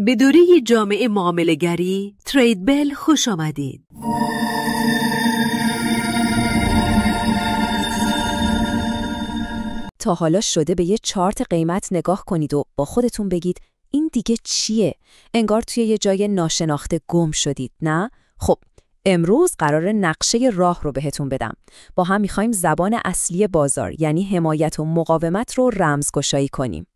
به دوره جامعه معامله‌گری تریدبل خوش آمدید. تا حالا شده به یه چارت قیمت نگاه کنید و با خودتون بگید این دیگه چیه؟ انگار توی یه جای ناشناخته گم شدید، نه؟ خب، امروز قراره نقشه راه رو بهتون بدم. با هم می‌خوایم زبان اصلی بازار، یعنی حمایت و مقاومت رو رمزگشایی کنیم.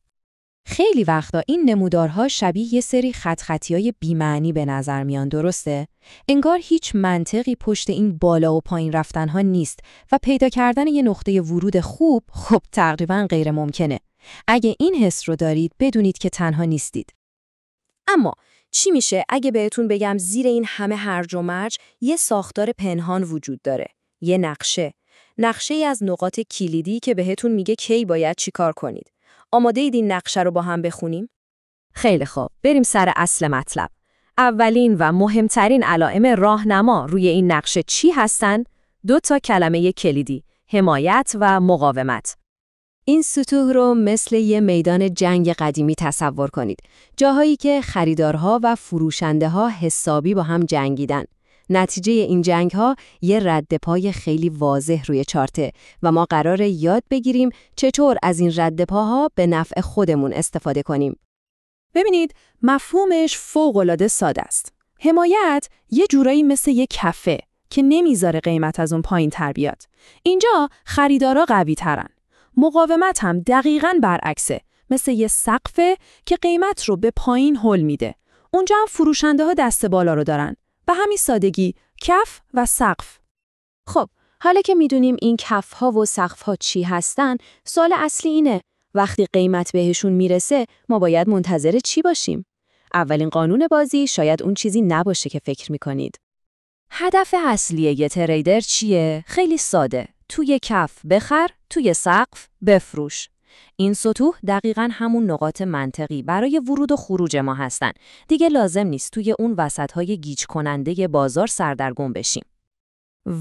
خیلی وقتا این نمودارها شبیه یه سری خطیای بی‌معنی به نظر میان، درسته؟ انگار هیچ منطقی پشت این بالا و پایین رفتنها نیست و پیدا کردن یه نقطه ورود خوب خب تقریباً غیر ممکنه. اگه این حس رو دارید بدونید که تنها نیستید. اما چی میشه اگه بهتون بگم زیر این همه هرج و مرج یه ساختار پنهان وجود داره؟ یه نقشه‌ای از نقاط کلیدی که بهتون میگه کی باید چی کار کنید. آماده اید این نقشه رو با هم بخونیم؟ خیلی خوب، بریم سر اصل مطلب. اولین و مهمترین علائم راهنما روی این نقشه چی هستن؟ 2 کلمه کلیدی، حمایت و مقاومت. این سطوح رو مثل یه میدان جنگ قدیمی تصور کنید. جاهایی که خریدارها و فروشنده‌ها حسابی با هم جنگیدن. نتیجه این جنگ‌ها یه ردپای خیلی واضح روی چارته و ما قراره یاد بگیریم چطور از این ردپاها به نفع خودمون استفاده کنیم. ببینید، مفهومش فوق‌العاده ساده است. حمایت یه جورایی مثل یه کفه که نمیذاره قیمت از اون پایین تر بیاد. اینجا خریدارا قوی ترن. مقاومت هم دقیقاً برعکسه، مثل یه سقفه که قیمت رو به پایین هل میده. اونجا هم فروشنده‌ها دست بالا رو دارن. به همین سادگی، کف و سقف. خب، حالا که میدونیم این کف‌ها و سقف‌ها چی هستن، سوال اصلی اینه، وقتی قیمت بهشون میرسه، ما باید منتظر چی باشیم؟ اولین قانون بازی شاید اون چیزی نباشه که فکر میکنید. هدف اصلی یه تریدر چیه؟ خیلی ساده. توی کف بخر، توی سقف بفروش. این سطوح دقیقاً همون نقاط منطقی برای ورود و خروج ما هستن. دیگه لازم نیست توی اون وسط‌های گیج کننده بازار سردرگم بشیم.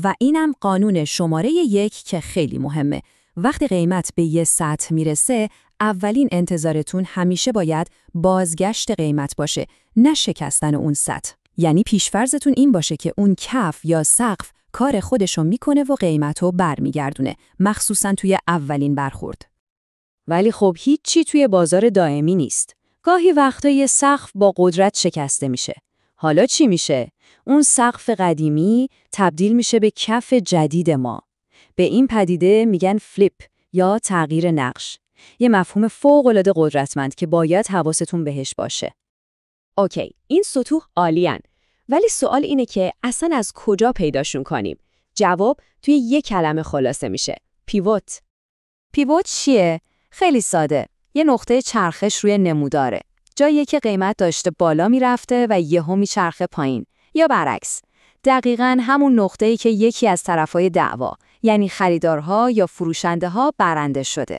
و اینم قانون شماره 1 که خیلی مهمه. وقتی قیمت به یه سطح میرسه، اولین انتظارتون همیشه باید بازگشت قیمت باشه، نه شکستن اون سطح. یعنی پیشفرضتون این باشه که اون کف یا سقف کار خودشو میکنه و قیمتو برمیگردونه، مخصوصاً توی اولین برخورد. ولی خب هیچی توی بازار دائمی نیست. گاهی وقتا یه سقف با قدرت شکسته میشه. حالا چی میشه؟ اون سقف قدیمی تبدیل میشه به کف جدید ما. به این پدیده میگن فلیپ یا تغییر نقش. یه مفهوم فوق‌العاده قدرتمند که باید حواستون بهش باشه. اوکی، این سطوح عالیان. ولی سوال اینه که اصلا از کجا پیداشون کنیم؟ جواب توی یک کلمه خلاصه میشه. پیوت. پیوت چیه؟ خیلی ساده. یه نقطه چرخش روی نموداره. جایی که قیمت داشته بالا میرفته و یهو میچرخه پایین. یا برعکس. دقیقاً همون نقطه‌ای که یکی از طرفای دعوا، یعنی خریدارها یا فروشنده‌ها برنده شده.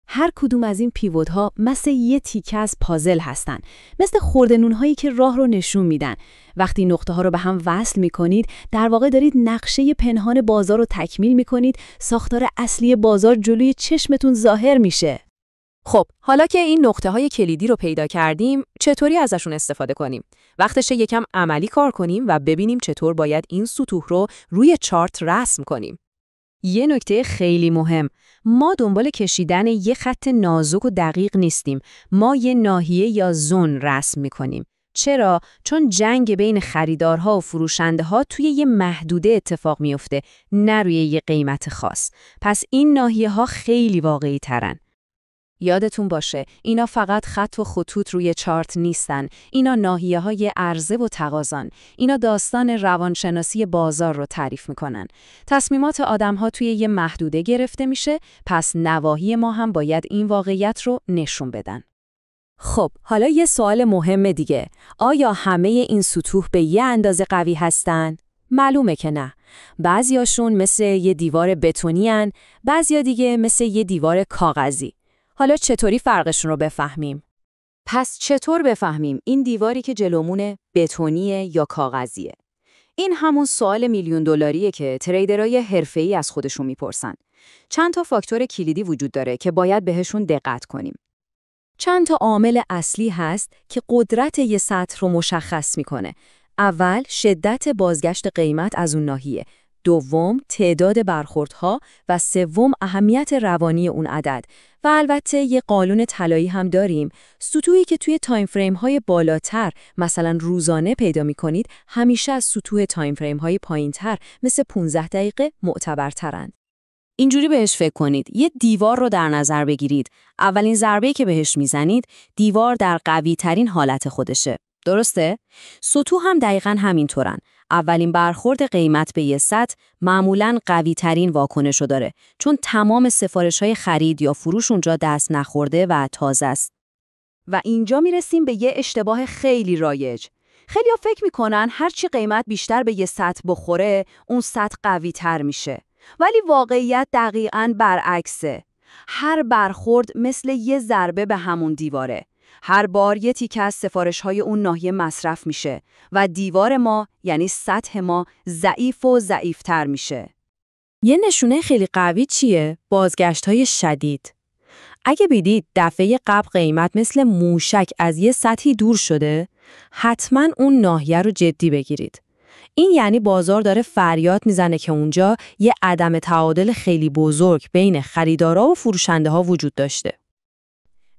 هر کدوم از این پیوت‌ها مثل یه تیکه از پازل هستن، مثل خرده‌نون‌هایی که راه رو نشون میدن. وقتی نقطه‌ها رو به هم وصل می‌کنید، در واقع دارید نقشه پنهان بازار رو تکمیل می‌کنید، ساختار اصلی بازار جلوی چشمتون ظاهر میشه. خب، حالا که این نقطه‌های کلیدی رو پیدا کردیم، چطوری ازشون استفاده کنیم؟ وقتشه یکم عملی کار کنیم و ببینیم چطور باید این سطوح رو روی چارت رسم کنیم. یه نکته خیلی مهم، ما دنبال کشیدن یه خط نازک و دقیق نیستیم، ما یه ناحیه یا زون رسم می‌کنیم. چرا؟ چون جنگ بین خریدارها و فروشنده‌ها توی یه محدوده اتفاق میفته، نه روی یه قیمت خاص. پس این ناحیه‌ها خیلی واقعی ترن. یادتون باشه، اینا فقط خط و خطوط روی چارت نیستن، اینا ناحیه‌های عرضه و تقاضان. اینا داستان روانشناسی بازار رو تعریف میکنن. تصمیمات آدم‌ها توی یه محدوده گرفته میشه، پس نواحی ما هم باید این واقعیت رو نشون بدن. خب، حالا یه سوال مهم دیگه. آیا همه این سطوح به یه اندازه قوی هستن؟ معلومه که نه. بعضیاشون مثل یه دیوار بتونی هن، بعضیا دیگه مثل یه دیوار کاغذی. حالا چطوری فرقشون رو بفهمیم؟ پس چطور بفهمیم این دیواری که جلومونه بتونیه یا کاغذیه؟ این همون سوال میلیون دلاریه که تریدرای حرفه‌ای از خودشون میپرسن. چند تا فاکتور کلیدی وجود داره که باید بهشون دقت کنیم. چند تا عامل اصلی هست که قدرت یه سطح رو مشخص میکنه. اول، شدت بازگشت قیمت از اون ناحیه. دوم، تعداد برخوردها و سوم، اهمیت روانی اون عدد. و البته یه قانون طلایی هم داریم. سطوحی که توی تایم فریم های بالاتر، مثلا روزانه پیدا میکنید، همیشه از سطوح تایم فریم های پایینتر مثل 15 دقیقه معتبرترن. اینجوری بهش فکر کنید. یه دیوار رو در نظر بگیرید. اولین ضربه‌ای که بهش میزنید، دیوار در قوی ترین حالت خودشه. درسته؟ سطوح هم دقیقاً همینطورن. اولین برخورد قیمت به یه سطح معمولاً قوی ترین واکنشو داره، چون تمام سفارش‌های خرید یا فروش اونجا دست نخورده و تازه است. و اینجا میرسیم به یه اشتباه خیلی رایج. خیلی‌ها فکر میکنن هرچی قیمت بیشتر به یه سطح بخوره، اون سطح قوی تر میشه. ولی واقعیت دقیقاً برعکسه. هر برخورد مثل یه ضربه به همون دیواره. هر بار یه تیکه از سفارش‌های اون ناحیه مصرف میشه و دیوار ما، یعنی سطح ما، ضعیف و ضعیف‌تر میشه. یه نشونه خیلی قوی چیه؟ بازگشت‌های شدید. اگه بدید دفعه قبل قیمت مثل موشک از یه سطحی دور شده، حتما اون ناحیه رو جدی بگیرید. این یعنی بازار داره فریاد میزنه که اونجا یه عدم تعادل خیلی بزرگ بین خریدارا و فروشنده ها وجود داشته.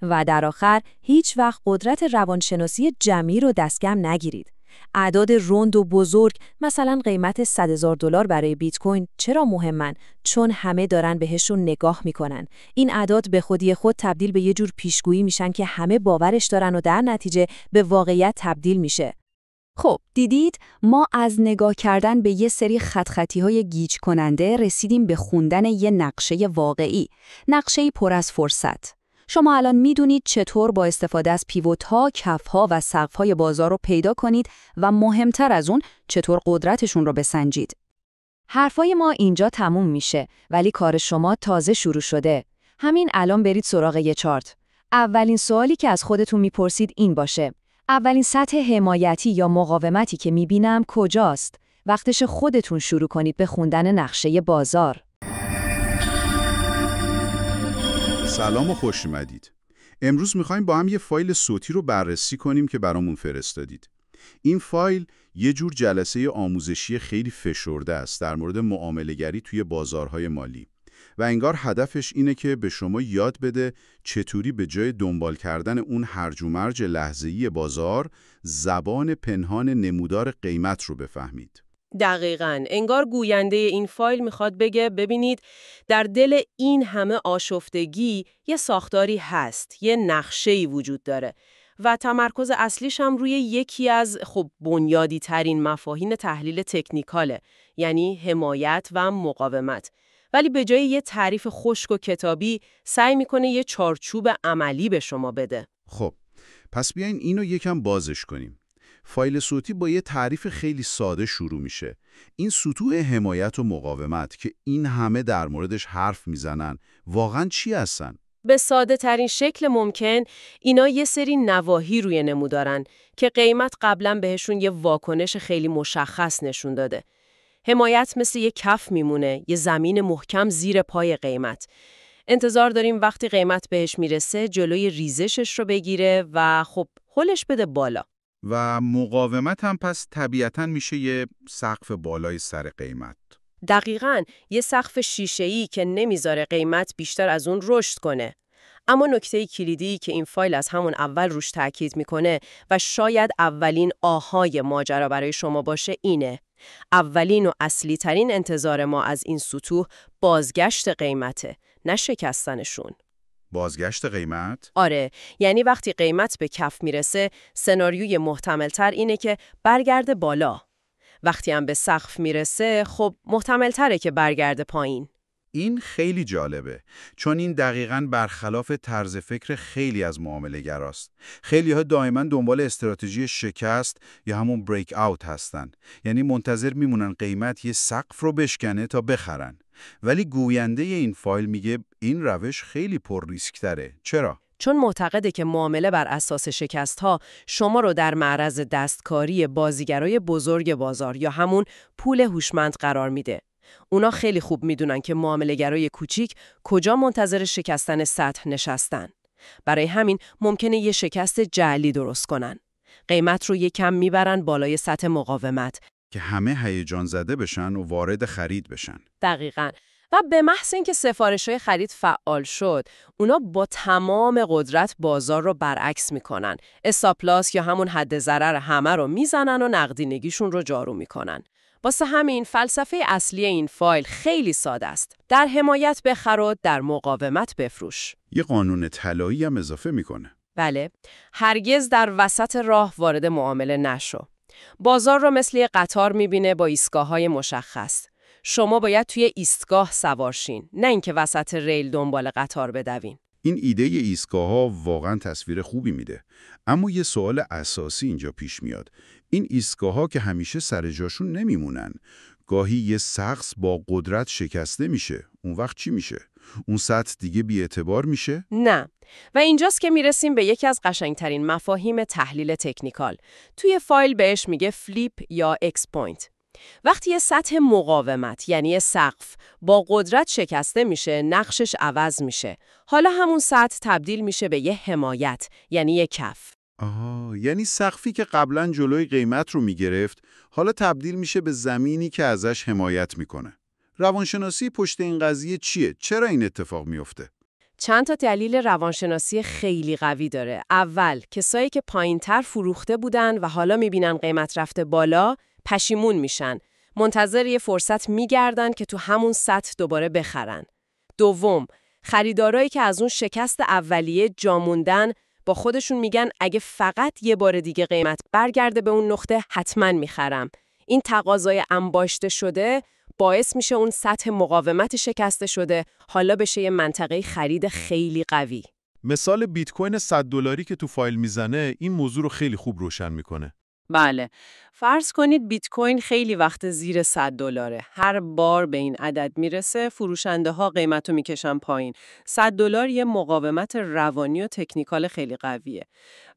و در آخر، هیچ وقت قدرت روانشناسی جمعی رو دستکم نگیرید. اعداد رند و بزرگ، مثلا قیمت $100,000 برای بیت کوین، چرا مهمن؟ چون همه دارن بهشون نگاه میکنن. این اعداد به خودی خود تبدیل به یه جور پیشگویی میشن که همه باورش دارن و در نتیجه به واقعیت تبدیل میشه. خب دیدید، ما از نگاه کردن به یه سری خط‌خطی‌های گیج کننده رسیدیم به خوندن یه نقشه واقعی، نقشه‌ای پر از فرصت. شما الان میدونید چطور با استفاده از پیوت‌ها، کف‌ها و سقف‌های بازار رو پیدا کنید و مهمتر از اون چطور قدرتشون رو بسنجید. حرفای ما اینجا تموم میشه، ولی کار شما تازه شروع شده. همین الان برید سراغ یه چارت. اولین سوالی که از خودتون میپرسید این باشه: اولین سطح حمایتی یا مقاومتی که میبینم کجاست؟ وقتش خودتون شروع کنید به خوندن نقشه بازار. سلام و خوش اومدید. امروز میخوایم با هم یه فایل صوتی رو بررسی کنیم که برامون فرستادید. این فایل یه جور جلسه آموزشی خیلی فشرده است در مورد معامله‌گری توی بازارهای مالی و انگار هدفش اینه که به شما یاد بده چطوری به جای دنبال کردن اون هرج و مرج لحظه‌ای بازار، زبان پنهان نمودار قیمت رو بفهمید. دقیقاً. انگار گوینده این فایل میخواد بگه ببینید در دل این همه آشفتگی یه ساختاری هست، یه نقشه‌ای وجود داره و تمرکز اصلیش هم روی یکی از بنیادی ترین مفاهیم تحلیل تکنیکاله، یعنی حمایت و مقاومت. ولی به جای یه تعریف خشک و کتابی سعی میکنه یه چارچوب عملی به شما بده. خب، پس بیاین اینو یکم بازش کنیم. فایل صوتی با یه تعریف خیلی ساده شروع میشه. این سطوح حمایت و مقاومت که این همه در موردش حرف میزنن، واقعاً چی هستن؟ به ساده ترین شکل ممکن، اینا یه سری نواحی روی نمودارن که قیمت قبلا بهشون یه واکنش خیلی مشخص نشون داده. حمایت مثل یه کف میمونه، یه زمین محکم زیر پای قیمت. انتظار داریم وقتی قیمت بهش میرسه جلوی ریزشش رو بگیره و هلش بده بالا. و مقاومت هم پس طبیعتاً میشه یه سقف بالای سر قیمت. دقیقاً، یه سقف شیشه‌ای که نمیذاره قیمت بیشتر از اون رشد کنه. اما نکته کلیدی که این فایل از همون اول روش تاکید میکنه و شاید اولین آهای ماجرا برای شما باشه اینه: اولین و اصلی ترین انتظار ما از این سطوح بازگشت قیمته، نه شکستنشون. بازگشت قیمت؟ آره، یعنی وقتی قیمت به کف میرسه، سناریوی محتمل‌تر اینه که برگرده بالا. وقتی هم به سقف میرسه، محتمل‌تره که برگرده پایین. این خیلی جالبه، چون این دقیقاً برخلاف طرز فکر خیلی از معامله‌گراست. خیلی‌ها دائما دنبال استراتژی شکست یا همون بریک اوت هستن. یعنی منتظر میمونن قیمت یه سقف رو بشکنه تا بخرن. ولی گوینده این فایل میگه این روش خیلی پر ریسک تره. چرا؟ چون معتقده که معامله بر اساس شکست‌ها شما رو در معرض دستکاری بازیگرای بزرگ بازار یا همون پول هوشمند قرار میده. اونا خیلی خوب میدونن که معامله‌گرای کوچیک کجا منتظر شکستن سطح نشستن. برای همین ممکنه یه شکست جعلی درست کنن. قیمت رو یکم میبرن بالای سطح مقاومت که همه هیجان زده بشن و وارد خرید بشن. دقیقاً. و به محض اینکه سفارش‌های خرید فعال شد، اونا با تمام قدرت بازار رو برعکس میکنن. استاپ لاس یا همون حد ضرر همه رو میزنن و نقدینگیشون رو جارو میکنن. واسه همین فلسفه اصلی این فایل خیلی ساده است. در حمایت بخر و در مقاومت بفروش. یه قانون طلایی هم اضافه میکنه. بله، هرگز در وسط راه وارد معامله نشو. بازار رو مثل یه قطار میبینه با ایستگاه‌های مشخص. شما باید توی ایستگاه سوار شین، نه اینکه وسط ریل دنبال قطار بدوین. این ایده ایستگاه‌ها واقعا تصویر خوبی میده. اما یه سوال اساسی اینجا پیش میاد. این ایستگاه‌ها که همیشه سر جاشون نمیمونن. گاهی یه سقف با قدرت شکسته میشه. اون وقت چی میشه؟ اون سطح دیگه بی‌اعتبار میشه؟ نه. و اینجاست که میرسیم به یکی از قشنگترین مفاهیم تحلیل تکنیکال. توی فایل بهش میگه فلیپ یا اکس پوینت. وقتی یه سطح مقاومت یعنی یه سقف با قدرت شکسته میشه، نقشش عوض میشه. حالا همون سطح تبدیل میشه به یه حمایت یعنی یه کف. یعنی سقفی که قبلا جلوی قیمت رو میگرفت، حالا تبدیل میشه به زمینی که ازش حمایت میکنه. روانشناسی پشت این قضیه چیه؟ چرا این اتفاق میفته؟ چند تا دلیل روانشناسی خیلی قوی داره. اول، کسایی که پایین‌تر فروخته بودن و حالا میبینن قیمت رفته بالا، پشیمون میشن. منتظر یه فرصت میگردن که تو همون سطح دوباره بخرن. دوم، خریدارایی که از اون شکست اولیه جا موندن با خودشون میگن اگه فقط یه بار دیگه قیمت برگرده به اون نقطه حتما میخرم. این تقاضای انباشته شده باعث میشه اون سطح مقاومت شکسته شده حالا بشه یه منطقه خرید خیلی قوی. مثال بیت کوین $100 که تو فایل میزنه این موضوع رو خیلی خوب روشن میکنه. بله. فرض کنید بیت کوین خیلی وقت زیر $100. هر بار به این عدد میرسه فروشنده ها قیمتو میکشن پایین. $100 یه مقاومت روانی و تکنیکال خیلی قویه.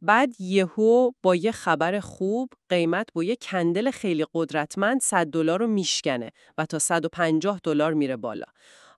بعد یهو با یه خبر خوب قیمت با یه کندل خیلی قدرتمند $100 رو میشکنه و تا $150 میره بالا.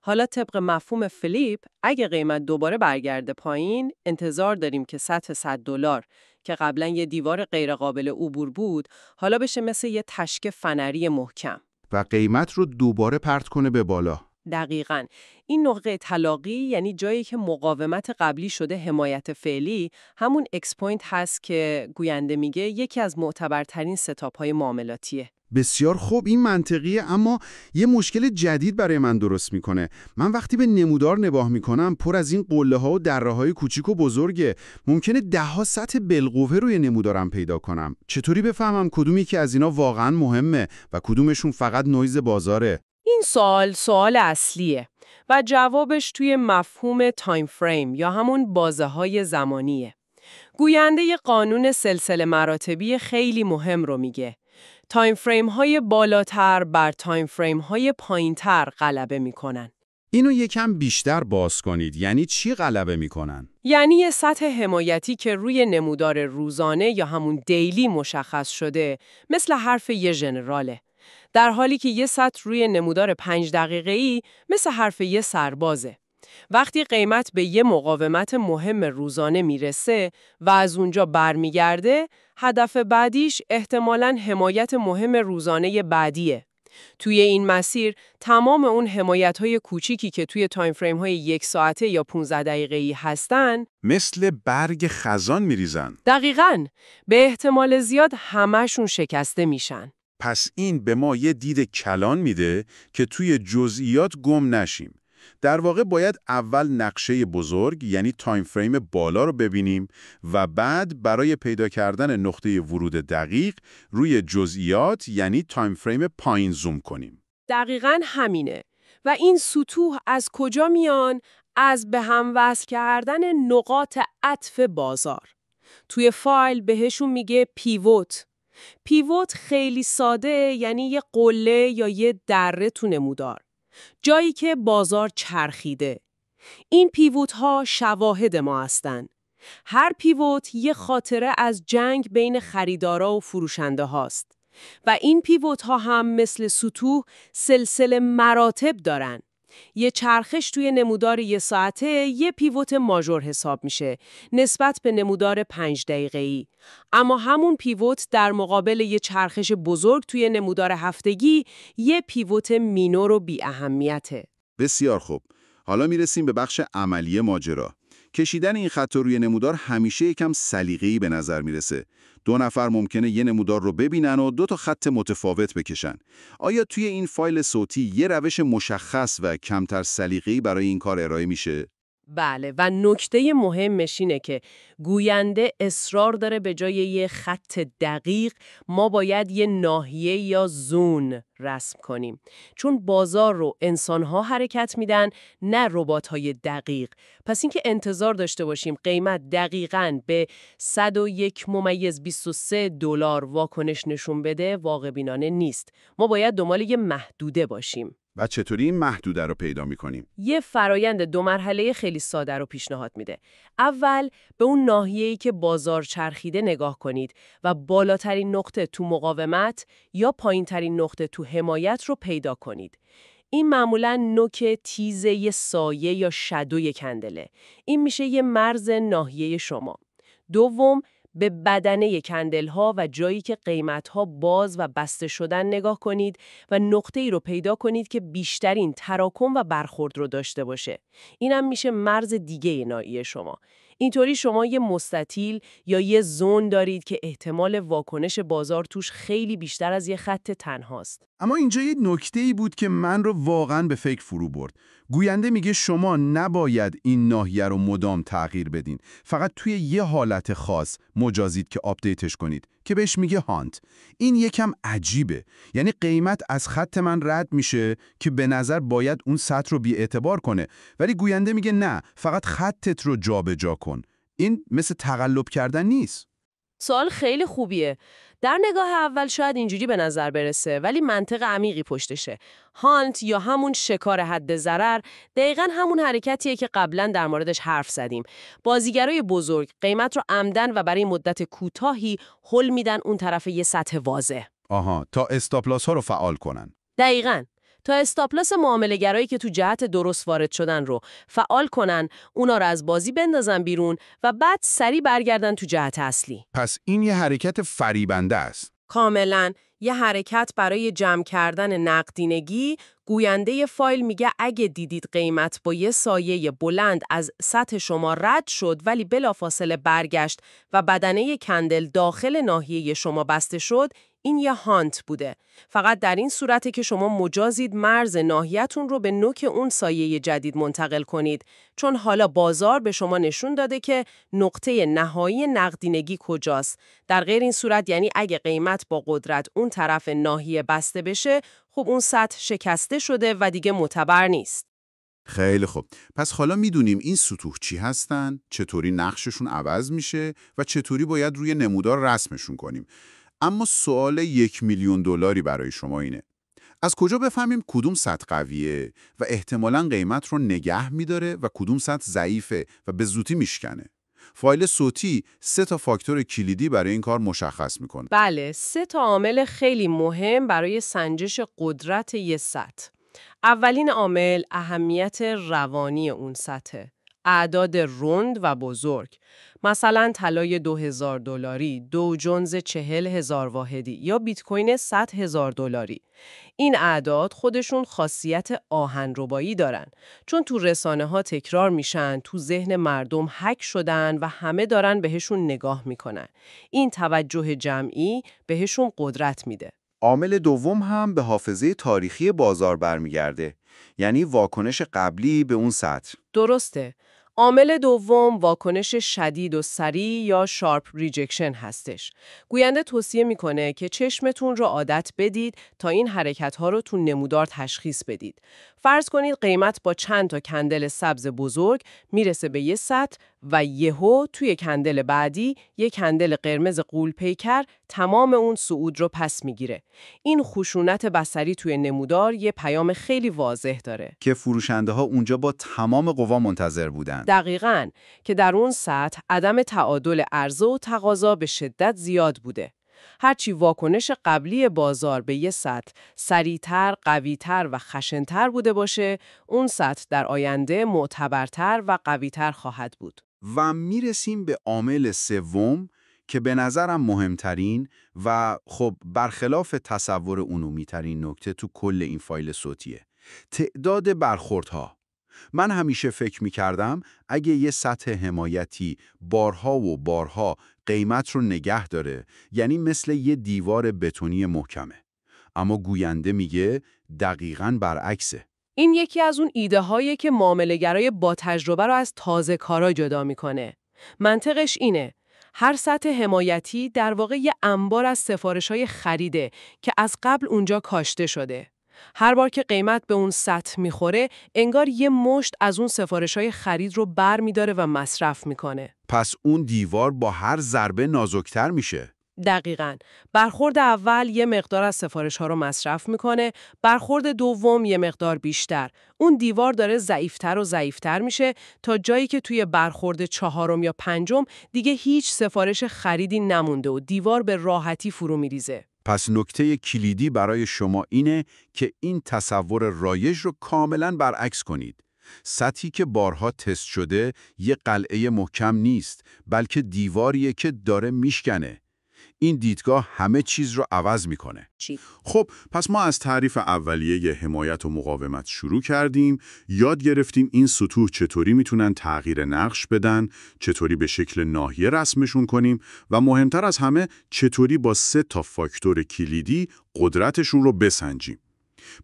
حالا طبق مفهوم فلیپ اگه قیمت دوباره برگرده پایین انتظار داریم که سطح $100 که قبلا یه دیوار غیرقابل عبور بود حالا بشه مثل یه تشک فنری محکم و قیمت رو دوباره پرت کنه به بالا. دقیقاً. این نقطه تلاقی یعنی جایی که مقاومت قبلی شده حمایت فعلی، همون اکس پوینت هست که گوینده میگه یکی از معتبرترین ستاپ‌های معاملاتیه. بسیار خوب، این منطقیه، اما یه مشکل جدید برای من درست میکنه. من وقتی به نمودار نگاه میکنم پر از این قله ها و دره های کوچیک و بزرگه. ممکنه 10 سطح بالقوه روی نمودارم پیدا کنم. چطوری بفهمم کدومی که از اینا واقعا مهمه و کدومشون فقط نویز بازاره؟ این سوال اصلیه و جوابش توی مفهوم تایم فریم یا همون بازه‌های زمانیه. گوینده یه قانون سلسله مراتبی خیلی مهم رو میگه. تایم فریم های بالاتر بر تایم فریم های پایینتر غلبه میکنن. اینو یکم بیشتر باز کنید. یعنی چی غلبه میکنن؟ یعنی یه سطح حمایتی که روی نمودار روزانه یا همون دیلی مشخص شده مثل حرف یه ژنراله. در حالی که یه سطح روی نمودار 5 دقیقه‌ای مثل حرف یه سربازه. وقتی قیمت به یه مقاومت مهم روزانه میرسه و از اونجا برمیگرده، هدف بعدیش احتمالاً حمایت مهم روزانه بعدیه. توی این مسیر تمام اون حمایت‌های کوچیکی که توی تایم فریم‌های 1 ساعته یا 15 دقیقه‌ای هستن مثل برگ خزان میریزن. دقیقاً به احتمال زیاد همه‌شون شکسته میشن. پس این به ما یه دید کلان میده که توی جزئیات گم نشیم. در واقع باید اول نقشه بزرگ یعنی تایم فریم بالا رو ببینیم و بعد برای پیدا کردن نقطه ورود دقیق روی جزئیات یعنی تایم فریم پایین زوم کنیم. دقیقاً همینه. و این سطوح از کجا میان؟ از به هم وصل کردن نقاط عطف بازار. توی فایل بهشون میگه پیوت. پیوت خیلی ساده یعنی یه قله یا یه دره تو نمودار. جایی که بازار چرخیده. این پیوت ها شواهد ما هستن. هر پیوت یه خاطره از جنگ بین خریدارا و فروشنده هاست. و این پیوت ها هم مثل سطوح سلسله مراتب دارن. یه چرخش توی نمودار 1 ساعته یه پیوت ماژور حساب میشه نسبت به نمودار 5 دقیقه‌ای. اما همون پیوت در مقابل یه چرخش بزرگ توی نمودار هفتگی یه پیوت مینور و بی اهمیته. بسیار خوب. حالا میرسیم به بخش عملی ماجرا. کشیدن این خط روی نمودار همیشه یکم سلیقه‌ای به نظر میرسه. 2 نفر ممکنه یه نمودار رو ببینن و 2 تا خط متفاوت بکشن. آیا توی این فایل صوتی یه روش مشخص و کمتر سلیقه‌ای برای این کار ارائه میشه؟ بله، و نکته مهمش اینه که گوینده اصرار داره به جای یه خط دقیق ما باید یه ناحیه یا زون رسم کنیم. چون بازار رو انسان‌ها حرکت میدن، نه ربات‌های دقیق. پس اینکه انتظار داشته باشیم قیمت دقیقاً به 101.23 دلار واکنش نشون بده واقع بینانه نیست. ما باید دنبال یه محدوده باشیم. و چطوری این محدوده رو پیدا می‌کنیم؟ یه فرایند 2 مرحله خیلی ساده رو پیشنهاد میده. اول به اون ناحیه‌ای که بازار چرخیده نگاه کنید و بالاترین نقطه تو مقاومت یا پایینترین نقطه تو حمایت رو پیدا کنید. این معمولاً نوک تیز یه سایه یا شادوی کندله. این میشه یه مرز ناحیه شما. دوم، به بدنه کندل ها و جایی که قیمت ها باز و بسته شدن نگاه کنید و نقطه ای رو پیدا کنید که بیشترین تراکم و برخورد رو داشته باشه. اینم میشه مرز دیگه ناحیه شما. اینطوری شما یه مستطیل یا یه زون دارید که احتمال واکنش بازار توش خیلی بیشتر از یه خط تنهاست. اما اینجا یه نکته‌ای بود که من رو واقعاً به فکر فرو برد. گوینده میگه شما نباید این ناحیه رو مدام تغییر بدین. فقط توی یه حالت خاص مجازید که آپدیتش کنید که بهش میگه هانت. این یکم عجیبه. یعنی قیمت از خط من رد میشه که به نظر باید اون سطح رو بی‌اعتبار کنه. ولی گوینده میگه نه، فقط خطت رو جابجا کن. این مثل تقلب کردن نیست. سوال خیلی خوبیه. در نگاه اول شاید اینجوری به نظر برسه، ولی منطق عمیقی پشتشه. هانت یا همون شکار حد ضرر دقیقاً همون حرکتیه که قبلا در موردش حرف زدیم. بازیگرای بزرگ قیمت رو عمدن و برای مدت کوتاهی هول میدن اون طرف یه سطح واضح. آها، تا استاپلاس ها رو فعال کنن. دقیقاً. تا استاپلاس معامله‌گرایی که تو جهت درست وارد شدن رو فعال کنن، اونا رو از بازی بندازن بیرون و بعد سریع برگردن تو جهت اصلی. پس این یه حرکت فریبنده است. کاملاً یه حرکت برای جمع کردن نقدینگی. گوینده فایل میگه اگه دیدید قیمت با یه سایه بلند از سطح شما رد شد ولی بلافاصله برگشت و بدنه کندل داخل ناحیه شما بسته شد، این یه هانت بوده. فقط در این صورته که شما مجازید مرز ناحیه‌تون رو به نوک اون سایه جدید منتقل کنید، چون حالا بازار به شما نشون داده که نقطه نهایی نقدینگی کجاست. در غیر این صورت، یعنی اگه قیمت با قدرت اون طرف ناحیه بسته بشه، خب اون سطح شکسته شده و دیگه معتبر نیست. خیلی خوب. پس حالا میدونیم این سطوح چی هستن، چطوری نقششون عوض میشه و چطوری باید روی نمودار رسمشون کنیم. اما سوال 1 میلیون دلاری برای شما اینه: از کجا بفهمیم کدوم سطح قویه و احتمالاً قیمت رو نگه میداره و کدوم سطح ضعیفه و به زودی میشکنه؟ فایل صوتی 3 تا فاکتور کلیدی برای این کار مشخص میکنه. بله، 3 تا عامل خیلی مهم برای سنجش قدرت یه سطح. اولین عامل اهمیت روانی اون سطح. اعداد رند و بزرگ. مثلا طلای 2000 دلاری، دو جونز 40,000 واحدی یا بیت کوین 100,000 دلاری. این اعداد خودشون خاصیت آهنربایی دارن، چون تو رسانه ها تکرار میشن، تو ذهن مردم حک شدن و همه دارن بهشون نگاه میکنن. این توجه جمعی بهشون قدرت میده. عامل دوم هم به حافظه تاریخی بازار برمیگرده، یعنی واکنش قبلی به اون سطح. درسته. عامل دوم واکنش شدید و سریع یا شارپ ریجکشن هستش. گوینده توصیه میکنه که چشمتون رو عادت بدید تا این حرکت‌ها رو تو نمودار تشخیص بدید. فرض کنید قیمت با چند تا کندل سبز بزرگ میرسه به یه سطح و یهو توی کندل بعدی یه کندل قرمز غول پیکر تمام اون صعود رو پس میگیره. این خشونت بصری توی نمودار یه پیام خیلی واضح داره که فروشنده ها اونجا با تمام قوا منتظر بودن. دقیقاً، که در اون سطح عدم تعادل عرضه و تقاضا به شدت زیاد بوده. هرچی واکنش قبلی بازار به یه سطح سریع‌تر، قوی‌تر و خشن‌تر بوده باشه، اون سطح در آینده معتبرتر و قوی‌تر خواهد بود. و میرسیم به عامل سوم که به نظرم مهمترین و خب برخلاف تصور عمومی‌ترین نکته تو کل این فایل صوتیه. تعداد برخوردها. من همیشه فکر می‌کردم اگه یه سطح حمایتی بارها و بارها قیمت رو نگه داره، یعنی مثل یه دیوار بتونی محکمه. اما گوینده میگه دقیقاً برعکسه. این یکی از اون ایده هایی که معامله‌گرای با تجربه رو از تازه کارا جدا میکنه. منطقش اینه: هر سطح حمایتی در واقع یه انبار از سفارش‌های خریده که از قبل اونجا کاشته شده. هر بار که قیمت به اون سطح میخوره، انگار یه مشت از اون سفارش‌های خرید رو بر میداره و مصرف میکنه. پس اون دیوار با هر ضربه نازک‌تر میشه. دقیقاً. برخورد اول یه مقدار از سفارش‌ها رو مصرف میکنه، برخورد دوم یه مقدار بیشتر. اون دیوار داره ضعیف‌تر و ضعیف‌تر میشه تا جایی که توی برخورد چهارم یا پنجم دیگه هیچ سفارش خریدی نمونده و دیوار به راحتی فرو میریزه. پس نکته کلیدی برای شما اینه که این تصور رایج رو کاملاً برعکس کنید. سطحی که بارها تست شده یه قلعه محکم نیست، بلکه دیواریه که داره میشکنه. این دیدگاه همه چیز رو عوض میکنه. خب پس ما از تعریف اولیه حمایت و مقاومت شروع کردیم، یاد گرفتیم این سطوح چطوری میتونن تغییر نقش بدن، چطوری به شکل ناحیه رسمشون کنیم و مهمتر از همه چطوری با 3 فاکتور کلیدی قدرتشون رو بسنجیم.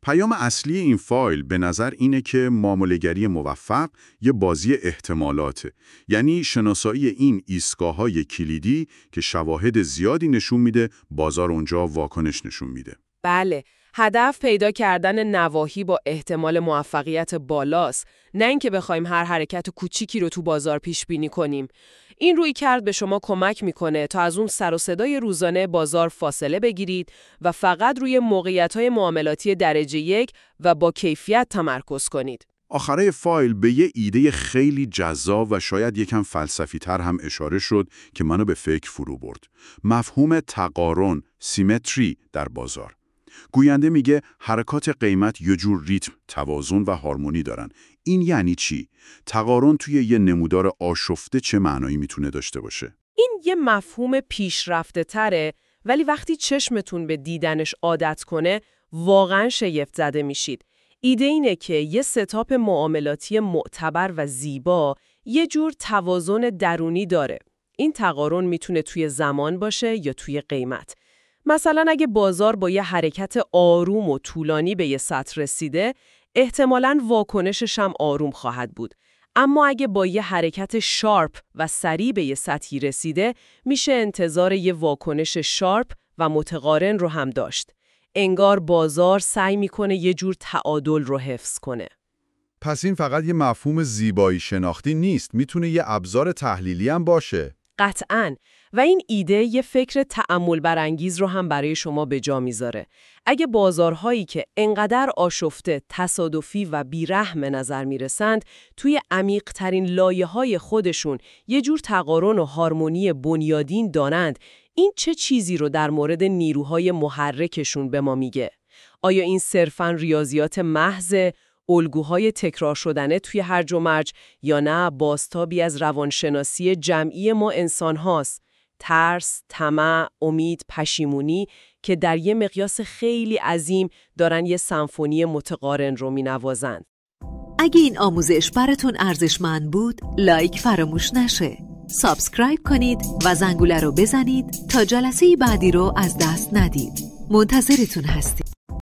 پیام اصلی این فایل به نظر اینه که معامله‌گری موفق یه بازی احتمالاته، یعنی شناسایی این ایستگاه‌های کلیدی که شواهد زیادی نشون میده بازار اونجا واکنش نشون میده. بله، هدف پیدا کردن نواحی با احتمال موفقیت بالاست، نه اینکه بخوایم هر حرکت کوچیکی رو تو بازار پیش بینی کنیم. این رویکرد به شما کمک میکنه تا از اون سر و صدای روزانه بازار فاصله بگیرید و فقط روی موقعیت‌های معاملاتی درجه 1 و با کیفیت تمرکز کنید. آخره فایل به یه ایده خیلی جذاب و شاید یکم فلسفی تر هم اشاره شد که منو به فکر فرو برد. مفهوم تقارن، سیمتری در بازار. گوینده میگه حرکات قیمت یه جور ریتم، توازن و هارمونی دارن. این یعنی چی؟ تقارن توی یه نمودار آشفته چه معنایی میتونه داشته باشه؟ این یه مفهوم پیشرفته تره، ولی وقتی چشمتون به دیدنش عادت کنه واقعاً شگفت زده میشید. ایده اینه که یه ستاپ معاملاتی معتبر و زیبا یه جور توازن درونی داره. این تقارن میتونه توی زمان باشه یا توی قیمت. مثلا اگه بازار با یه حرکت آروم و طولانی به یه سطح رسیده، احتمالاً واکنشش هم آروم خواهد بود. اما اگه با یه حرکت شارپ و سریع به یه سطحی رسیده، میشه انتظار یه واکنش شارپ و متقارن رو هم داشت. انگار بازار سعی میکنه یه جور تعادل رو حفظ کنه. پس این فقط یه مفهوم زیبایی شناختی نیست، میتونه یه ابزار تحلیلی هم باشه. قطعاً. و این ایده یه فکر تأمل برانگیز رو هم برای شما به جا میذاره. اگه بازارهایی که انقدر آشفته، تصادفی و بیرحم نظر میرسند، توی عمیق‌ترین لایه‌های خودشون یه جور تقارن و هارمونی بنیادین دارند، این چه چیزی رو در مورد نیروهای محرکشون به ما میگه؟ آیا این صرفاً ریاضیات محض، الگوهای تکرار شدنه توی هرج و مرج، یا نه بازتابی از روانشناسی جمعی ما انسان هاست؟ ترس، طمع، امید، پشیمونی که در یه مقیاس خیلی عظیم دارن یه سمفونی متقارن رو می‌نوازن. اگه این آموزش براتون ارزشمند بود، لایک فراموش نشه. سابسکرایب کنید و زنگوله رو بزنید تا جلسه بعدی رو از دست ندید. منتظرتون هستیم.